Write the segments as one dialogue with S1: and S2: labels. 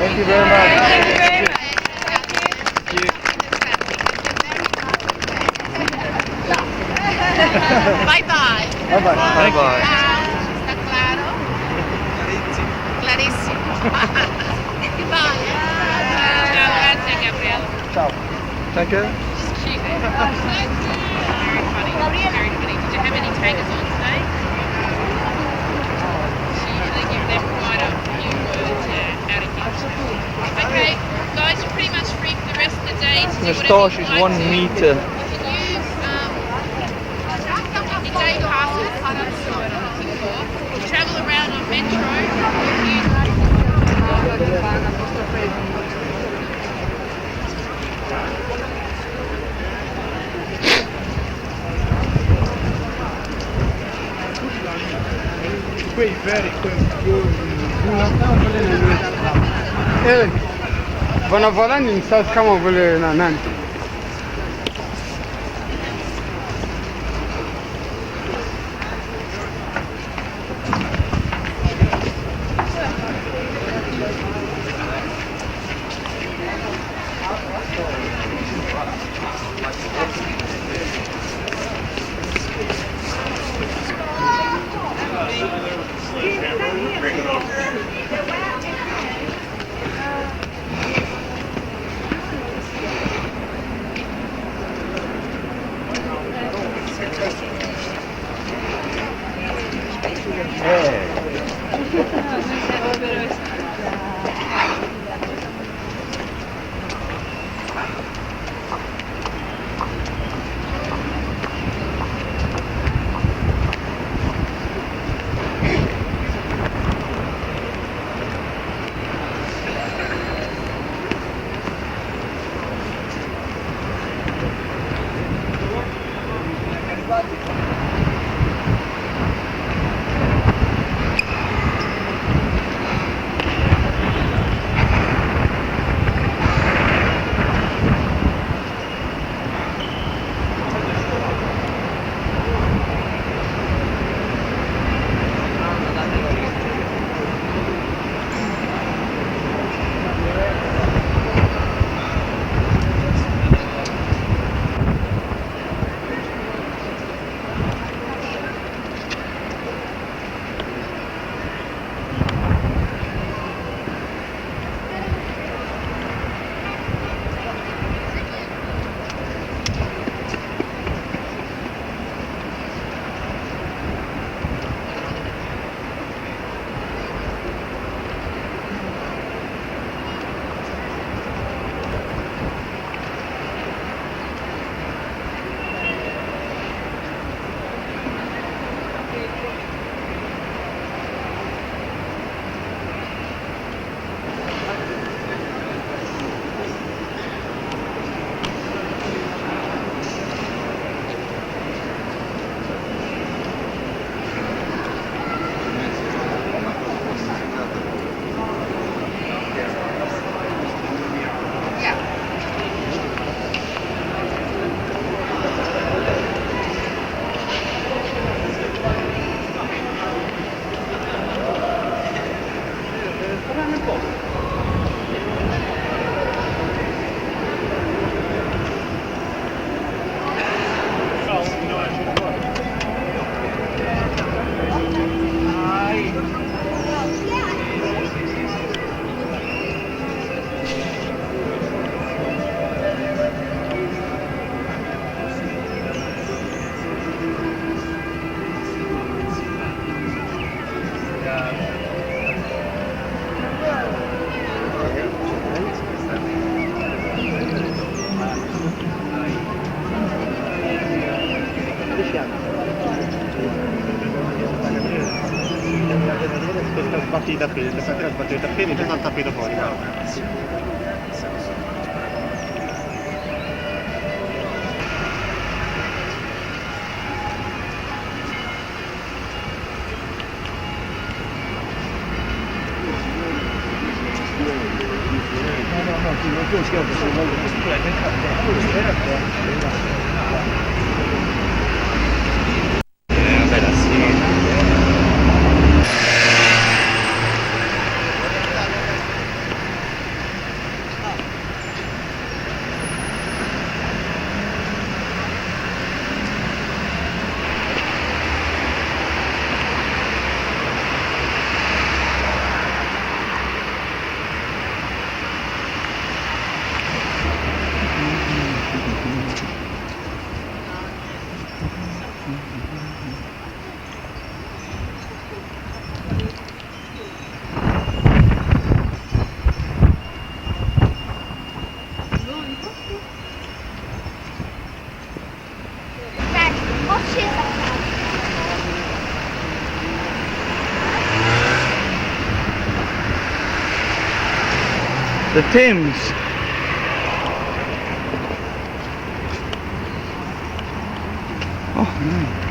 S1: Thank you very much.
S2: Thank you very much. Bye bye.
S1: Bye bye.
S3: Bye bye.
S2: Sta claro? Clarissimo. Goodbye. Ciao, grazie Gabriele.
S1: Ciao.
S3: Thank you.
S2: Very funny. Very funny. Did you have any tangers on today? She usually give them quite a few words out of here. Okay, guys, you're pretty much free for the rest of the day to do
S3: The
S2: whatever
S3: stash
S2: you
S3: is
S2: like
S3: 1
S2: to.
S3: meter.
S2: You can use your day passes, travel around on Metro,
S1: Quei veri, Evet. Bana falan insan kama böyle nan.
S4: Sbatti i tappeti, stasera sbatti i tappeti, già sta il tappeto fuori.
S3: Bella sì. The Thames. Oh, nice.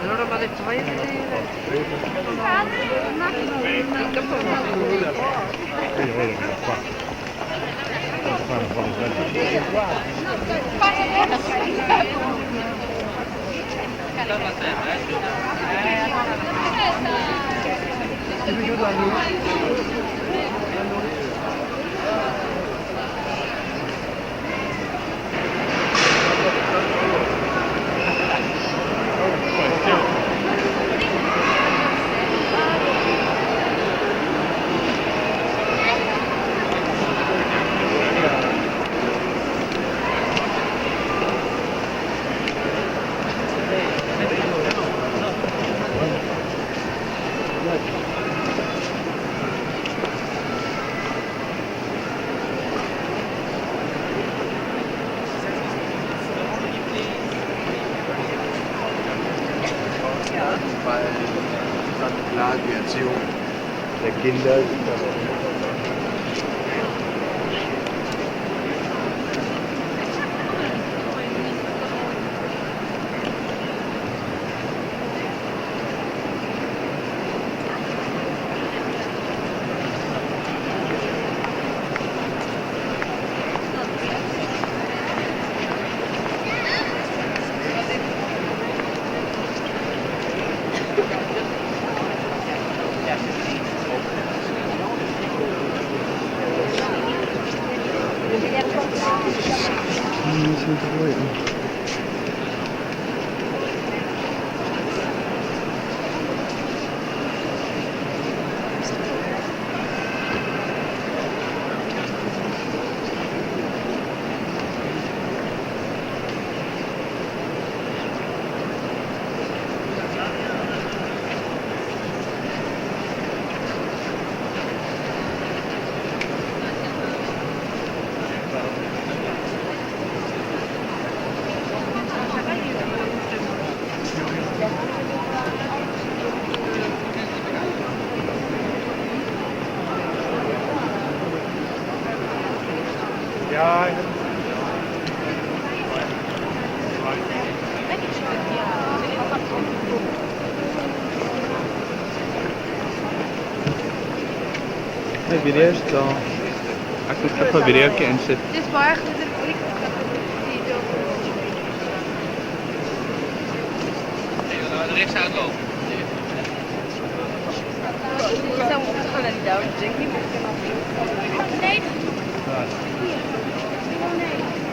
S5: Allora mi ha detto vai a vedere.
S6: Weil dann klar die Erziehung der Kinder.
S3: Nee, video is het wel. Ik moet even een videootje inzetten.
S5: Het is wel echt dat ik niet Ik zou moeten gaan naar die down. Ik denk niet meer. Nee. Nee.